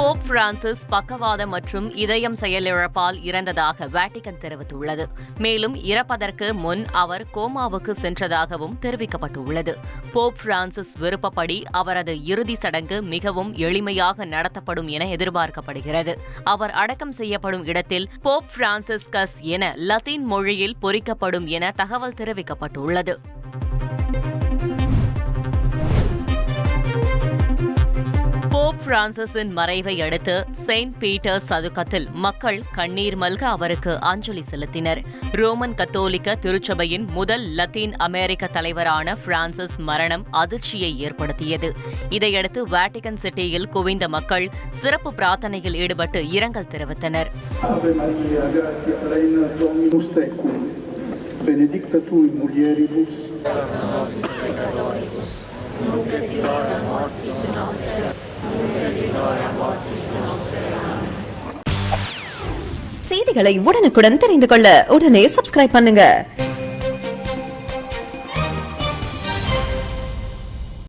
Pope Francis பக்கவாதம் மற்றும் இதயம் செயலிழப்பால் இறந்ததாக வாட்டிகன் தெரிவித்துள்ளது. மேலும் இறப்பதற்கு முன் அவர் கோமாவுக்கு சென்றதாகவும் தெரிவிக்கப்பட்டுள்ளது. போப் பிரான்சிஸ் விருப்பப்படி அவரது இறுதி சடங்கு மிகவும் எளிமையாக நடத்தப்படும் என எதிர்பார்க்கப்படுகிறது. அவர் அடக்கம் செய்யப்படும் இடத்தில் போப் பிரான்சிஸ்கஸ் என லத்தீன் மொழியில் பொறிக்கப்படும் என தகவல் தெரிவிக்கப்பட்டுள்ளது. போப் பிரான்சிஸின் மறைவை அடுத்து செயின்ட் பீட்டர்ஸ் சதுக்கத்தில் மக்கள் கண்ணீர் மல்க அவருக்கு அஞ்சலி செலுத்தினர். ரோமன் கத்தோலிக்க திருச்சபையின் முதல் லத்தீன் அமெரிக்க தலைவரான பிரான்சிஸ் மரணம் அதிர்ச்சியை ஏற்படுத்தியது. இதையடுத்து வாட்டிகன் சிட்டியில் குவிந்த மக்கள் சிறப்பு பிரார்த்தனையில் ஈடுபட்டு இரங்கல் தெரிவித்தனர். Benedicta tui mulieribus, செய்திகளை உடனுக்குடன் தெரிந்து கொள்ள உடனே சப்ஸ்கிரைப் பண்ணுங்க.